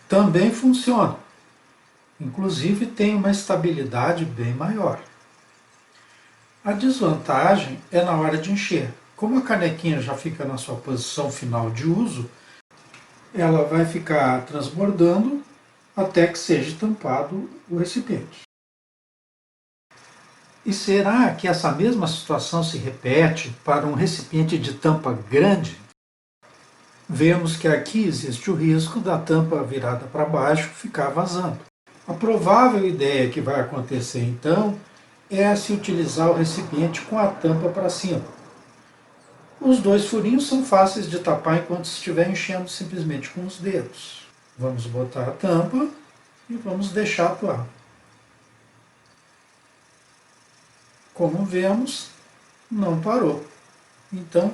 também funciona. Inclusive tem uma estabilidade bem maior. A desvantagem é na hora de encher. Como a canequinha já fica na sua posição final de uso, ela vai ficar transbordando até que seja tampado o recipiente. E será que essa mesma situação se repete para um recipiente de tampa grande? Vemos que aqui existe o risco da tampa virada para baixo ficar vazando. A provável ideia que vai acontecer então é se utilizar o recipiente com a tampa para cima. Os dois furinhos são fáceis de tapar enquanto estiver enchendo simplesmente com os dedos. Vamos botar a tampa e vamos deixar atuar. Como vemos, não parou. Então,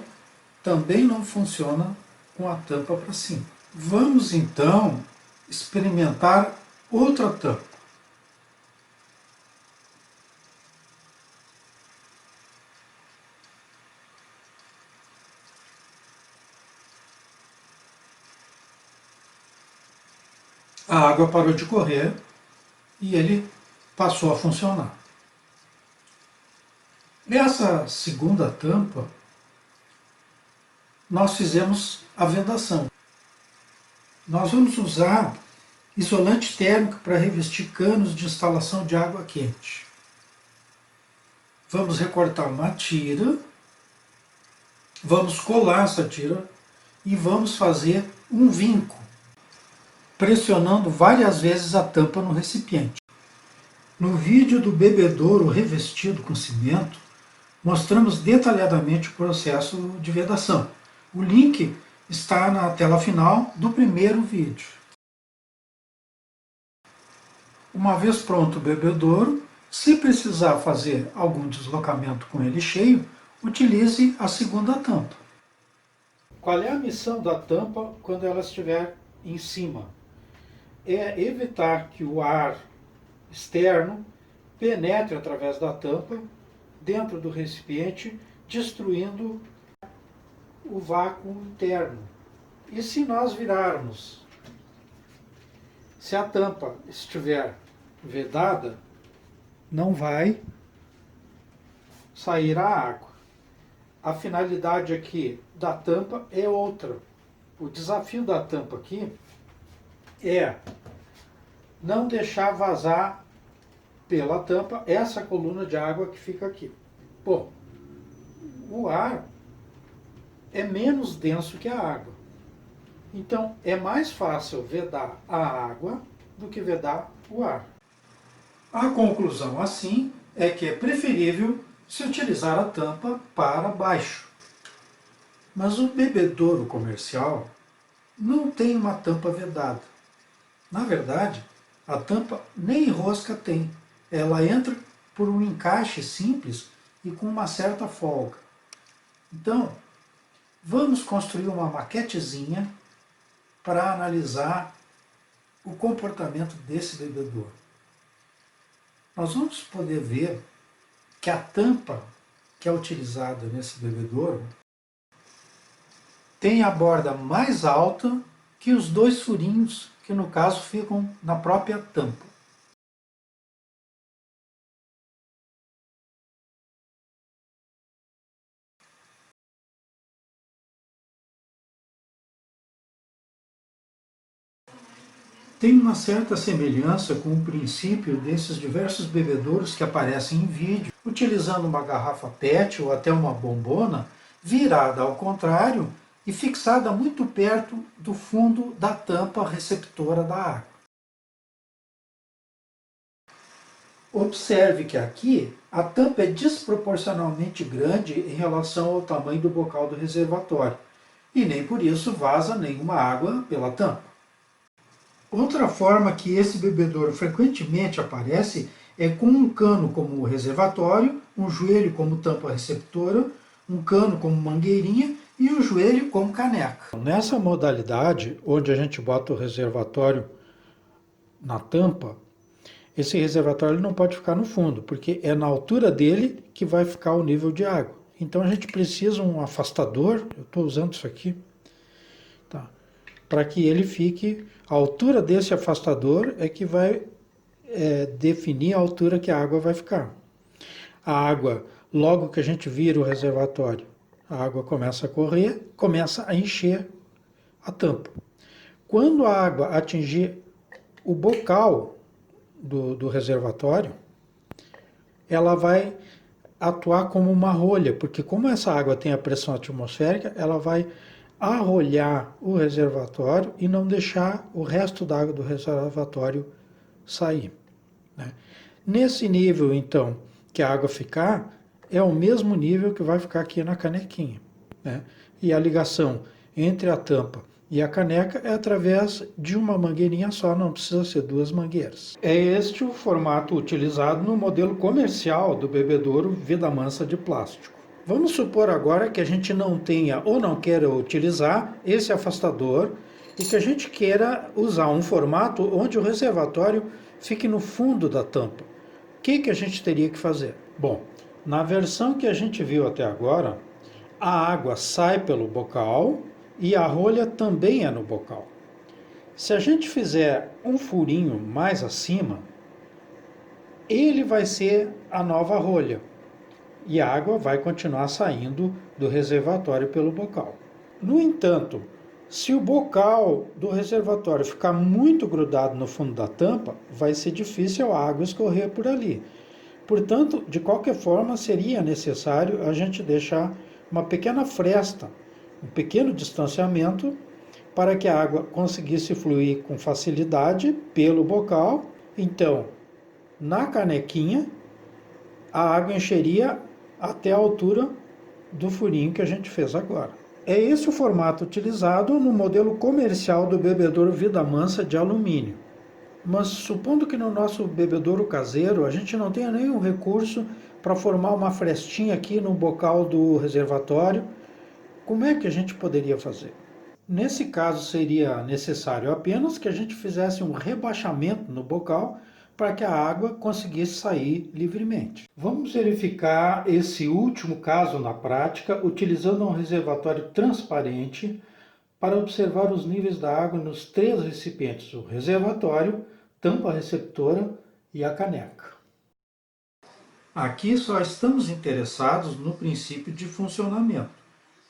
também não funciona com a tampa para cima. Vamos então experimentar outra tampa. A água parou de correr e ele passou a funcionar. Nessa segunda tampa, nós fizemos a vedação. Nós vamos usar isolante térmico para revestir canos de instalação de água quente. Vamos recortar uma tira, vamos colar essa tira e vamos fazer um vinco, pressionando várias vezes a tampa no recipiente. No vídeo do bebedouro revestido com cimento, mostramos detalhadamente o processo de vedação. O link está na tela final do primeiro vídeo. Uma vez pronto o bebedouro, se precisar fazer algum deslocamento com ele cheio, utilize a segunda tampa. Qual é a missão da tampa quando ela estiver em cima? É evitar que o ar externo penetre através da tampa dentro do recipiente, destruindo o vácuo interno. E se nós virarmos, se a tampa estiver vedada, não vai sair a água. A finalidade aqui da tampa é outra. O desafio da tampa aqui é não deixar vazar pela tampa essa coluna de água que fica aqui. Bom, o ar é menos denso que a água. Então, é mais fácil vedar a água do que vedar o ar. A conclusão, assim, é que é preferível se utilizar a tampa para baixo. Mas o bebedouro comercial não tem uma tampa vedada. Na verdade, a tampa nem rosca tem. Ela entra por um encaixe simples e com uma certa folga. Então, vamos construir uma maquetezinha para analisar o comportamento desse bebedouro. Nós vamos poder ver que a tampa que é utilizada nesse bebedouro tem a borda mais alta que os dois furinhos que no caso ficam na própria tampa. Tem uma certa semelhança com o princípio desses diversos bebedouros que aparecem em vídeo, utilizando uma garrafa PET ou até uma bombona virada ao contrário e fixada muito perto do fundo da tampa receptora da água. Observe que aqui a tampa é desproporcionalmente grande em relação ao tamanho do bocal do reservatório e nem por isso vaza nenhuma água pela tampa. Outra forma que esse bebedouro frequentemente aparece é com um cano como reservatório, um joelho como tampa receptora, um cano como mangueirinha e um joelho como caneca. Nessa modalidade, onde a gente bota o reservatório na tampa, esse reservatório não pode ficar no fundo, porque é na altura dele que vai ficar o nível de água. Então a gente precisa um afastador, eu estou usando isso aqui, tá, para que ele fique... A altura desse afastador é que vai definir a altura que a água vai ficar. A água, logo que a gente vira o reservatório, a água começa a correr, começa a encher a tampa. Quando a água atingir o bocal do reservatório, ela vai atuar como uma rolha, porque como essa água tem a pressão atmosférica, ela vai arrolhar o reservatório e não deixar o resto da água do reservatório sair, né? Nesse nível, então, que a água ficar, é o mesmo nível que vai ficar aqui na canequinha, né? E a ligação entre a tampa e a caneca é através de uma mangueirinha só, não precisa ser duas mangueiras. É este o formato utilizado no modelo comercial do bebedouro Vida Mansa de plástico. Vamos supor agora que a gente não tenha ou não queira utilizar esse afastador e que a gente queira usar um formato onde o reservatório fique no fundo da tampa. O que a gente teria que fazer? Bom, na versão que a gente viu até agora, a água sai pelo bocal e a rolha também é no bocal. Se a gente fizer um furinho mais acima, ele vai ser a nova rolha e a água vai continuar saindo do reservatório pelo bocal. No entanto, se o bocal do reservatório ficar muito grudado no fundo da tampa, vai ser difícil a água escorrer por ali. Portanto, de qualquer forma, seria necessário a gente deixar uma pequena fresta, um pequeno distanciamento, para que a água conseguisse fluir com facilidade pelo bocal. Então, na canequinha, a água encheria até a altura do furinho que a gente fez agora. É esse o formato utilizado no modelo comercial do bebedouro Vida Mansa de alumínio. Mas supondo que no nosso bebedouro caseiro a gente não tenha nenhum recurso para formar uma frestinha aqui no bocal do reservatório, como é que a gente poderia fazer? Nesse caso seria necessário apenas que a gente fizesse um rebaixamento no bocal para que a água conseguisse sair livremente. Vamos verificar esse último caso na prática utilizando um reservatório transparente para observar os níveis da água nos três recipientes: o reservatório, tampa receptora e a caneca. Aqui só estamos interessados no princípio de funcionamento.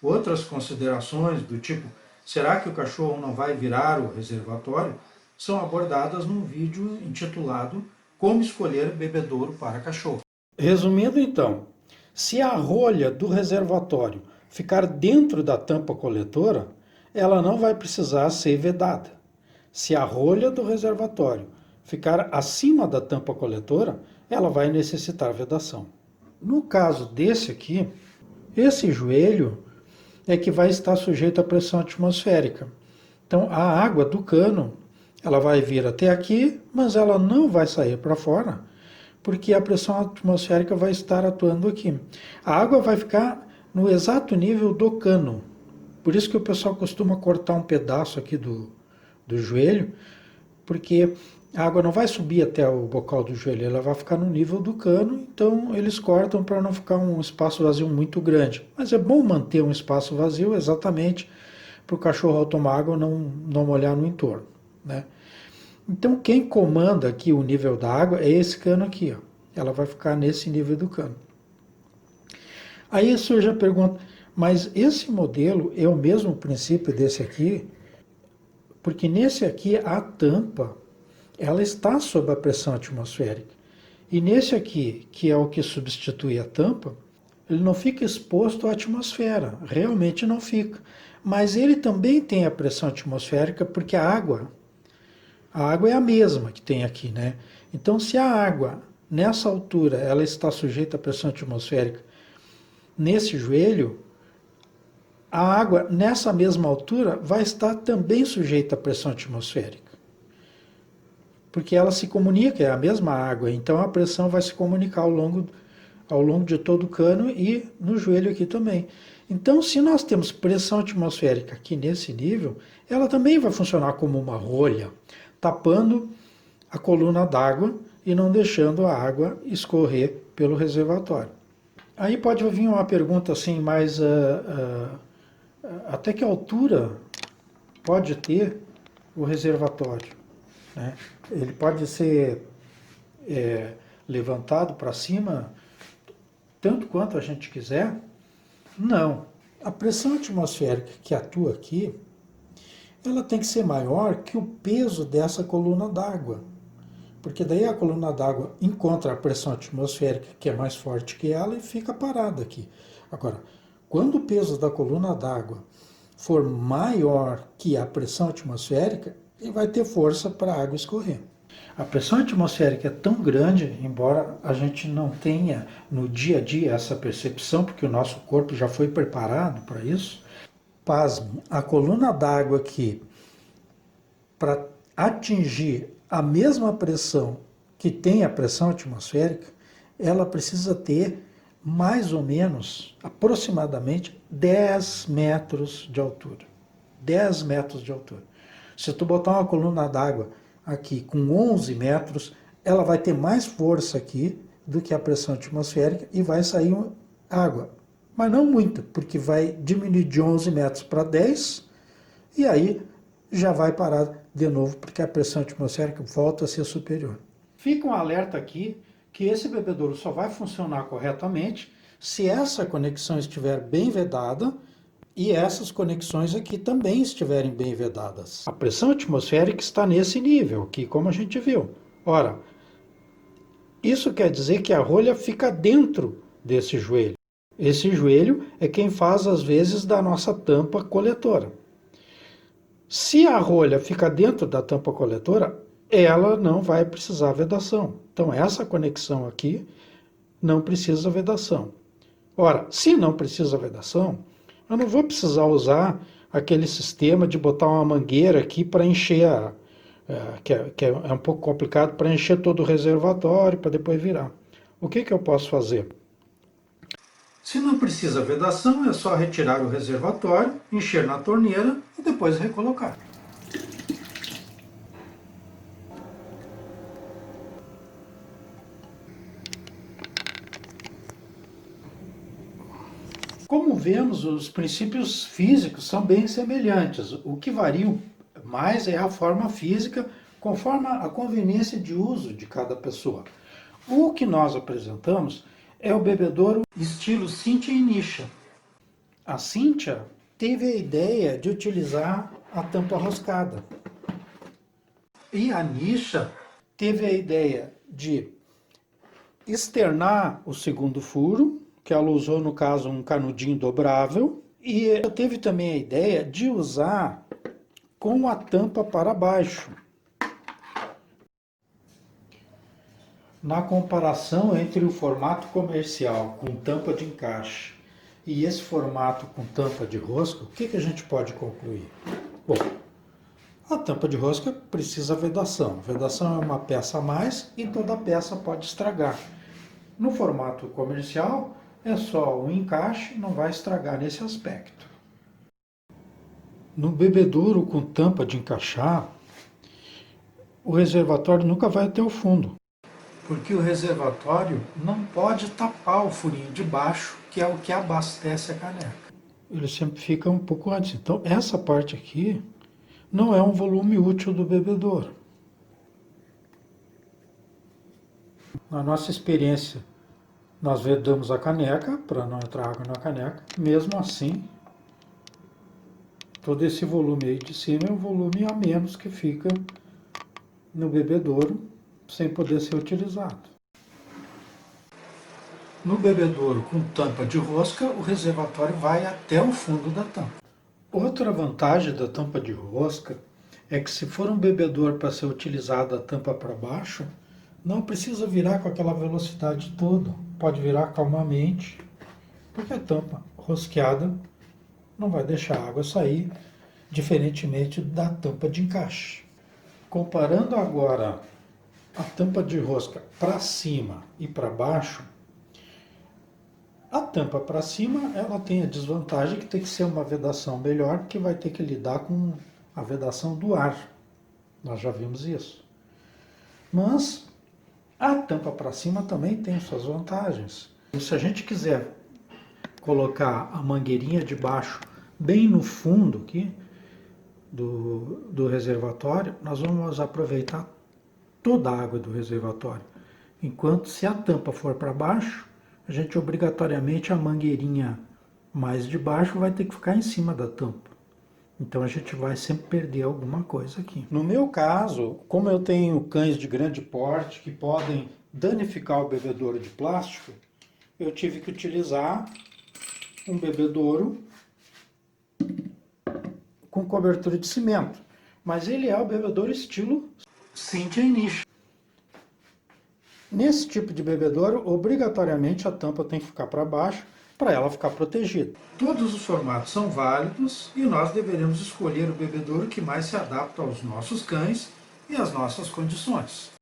Outras considerações do tipo, será que o cachorro não vai virar o reservatório, são abordadas num vídeo intitulado Como escolher bebedouro para cachorro. Resumindo então, se a rolha do reservatório ficar dentro da tampa coletora, ela não vai precisar ser vedada. Se a rolha do reservatório ficar acima da tampa coletora, ela vai necessitar vedação. No caso desse aqui, esse joelho é que vai estar sujeito à pressão atmosférica. Então a água do cano, ela vai vir até aqui, mas ela não vai sair para fora, porque a pressão atmosférica vai estar atuando aqui. A água vai ficar no exato nível do cano. Por isso que o pessoal costuma cortar um pedaço aqui do joelho, porque a água não vai subir até o bocal do joelho, ela vai ficar no nível do cano, então eles cortam para não ficar um espaço vazio muito grande. Mas é bom manter um espaço vazio exatamente para o cachorro ao tomar água não molhar no entorno, né? Então quem comanda aqui o nível da água é esse cano aqui, ó. Ela vai ficar nesse nível do cano. Aí surge a pergunta, mas esse modelo é o mesmo princípio desse aqui? Porque nesse aqui a tampa, ela está sob a pressão atmosférica. E nesse aqui, que é o que substitui a tampa, ele não fica exposto à atmosfera, realmente não fica. Mas ele também tem a pressão atmosférica, porque a água é a mesma que tem aqui, né? Então, se a água, nessa altura, ela está sujeita à pressão atmosférica nesse joelho, a água, nessa mesma altura, vai estar também sujeita à pressão atmosférica. Porque ela se comunica, é a mesma água, então a pressão vai se comunicar ao longo de todo o cano e no joelho aqui também. Então, se nós temos pressão atmosférica aqui nesse nível, ela também vai funcionar como uma rolha, tapando a coluna d'água e não deixando a água escorrer pelo reservatório. Aí pode vir uma pergunta assim, mas até que altura pode ter o reservatório, né? Ele pode ser levantado para cima tanto quanto a gente quiser? Não. A pressão atmosférica que atua aqui, ela tem que ser maior que o peso dessa coluna d'água. Porque daí a coluna d'água encontra a pressão atmosférica, que é mais forte que ela, e fica parada aqui. Agora, quando o peso da coluna d'água for maior que a pressão atmosférica, ele vai ter força para a água escorrer. A pressão atmosférica é tão grande, embora a gente não tenha no dia a dia essa percepção, porque o nosso corpo já foi preparado para isso. Pasme, a coluna d'água aqui, para atingir a mesma pressão que tem a pressão atmosférica, ela precisa ter mais ou menos, aproximadamente, 10 metros de altura. 10 metros de altura. Se tu botar uma coluna d'água aqui com 11 metros, ela vai ter mais força aqui do que a pressão atmosférica e vai sair água. Mas não muita, porque vai diminuir de 11 metros para 10 e aí já vai parar de novo, porque a pressão atmosférica volta a ser superior. Fica um alerta aqui que esse bebedouro só vai funcionar corretamente se essa conexão estiver bem vedada e essas conexões aqui também estiverem bem vedadas. A pressão atmosférica está nesse nível aqui, como a gente viu. Ora, isso quer dizer que a rolha fica dentro desse joelho. Esse joelho é quem faz, às vezes, da nossa tampa coletora. Se a rolha fica dentro da tampa coletora, ela não vai precisar vedação. Então, essa conexão aqui não precisa vedação. Ora, se não precisa vedação, eu não vou precisar usar aquele sistema de botar uma mangueira aqui para encher, que é um pouco complicado, para encher todo o reservatório, para depois virar. O que eu posso fazer? Se não precisa vedação, é só retirar o reservatório, encher na torneira e depois recolocar. Como vemos, os princípios físicos são bem semelhantes. O que varia mais é a forma física, conforme a conveniência de uso de cada pessoa. O que nós apresentamos é o bebedouro estilo Cynthia e Nisha. A Cynthia teve a ideia de utilizar a tampa roscada. E a Nisha teve a ideia de externar o segundo furo, que ela usou, no caso, um canudinho dobrável, e ela teve também a ideia de usar com a tampa para baixo. Na comparação entre o formato comercial com tampa de encaixe e esse formato com tampa de rosca, o que a gente pode concluir? Bom, a tampa de rosca precisa vedação. Vedação é uma peça a mais e toda peça pode estragar. No formato comercial, é só um encaixe, não vai estragar nesse aspecto. No bebedouro com tampa de encaixar, o reservatório nunca vai até o fundo. Porque o reservatório não pode tapar o furinho de baixo, que é o que abastece a caneca. Ele sempre fica um pouco antes. Então, essa parte aqui não é um volume útil do bebedouro. Na nossa experiência, nós vedamos a caneca, para não entrar água na caneca. Mesmo assim, todo esse volume aí de cima é um volume a menos que fica no bebedouro, sem poder ser utilizado. No bebedouro com tampa de rosca, o reservatório vai até o fundo da tampa. Outra vantagem da tampa de rosca é que, se for um bebedouro para ser utilizado a tampa para baixo, não precisa virar com aquela velocidade toda. Pode virar calmamente, porque a tampa rosqueada não vai deixar a água sair, diferentemente da tampa de encaixe. Comparando agora a tampa de rosca para cima e para baixo, a tampa para cima ela tem a desvantagem que tem que ser uma vedação melhor, porque vai ter que lidar com a vedação do ar. Nós já vimos isso. Mas a tampa para cima também tem suas vantagens. Se a gente quiser colocar a mangueirinha de baixo bem no fundo aqui, do reservatório, nós vamos aproveitar toda a água do reservatório. Enquanto se a tampa for para baixo, a gente obrigatoriamente a mangueirinha mais de baixo vai ter que ficar em cima da tampa. Então a gente vai sempre perder alguma coisa aqui. No meu caso, como eu tenho cães de grande porte que podem danificar o bebedouro de plástico, eu tive que utilizar um bebedouro com cobertura de cimento. Mas ele é o bebedouro estilo Cynthia Niche. Nesse tipo de bebedouro, obrigatoriamente a tampa tem que ficar para baixo para ela ficar protegida. Todos os formatos são válidos e nós deveremos escolher o bebedouro que mais se adapta aos nossos cães e às nossas condições.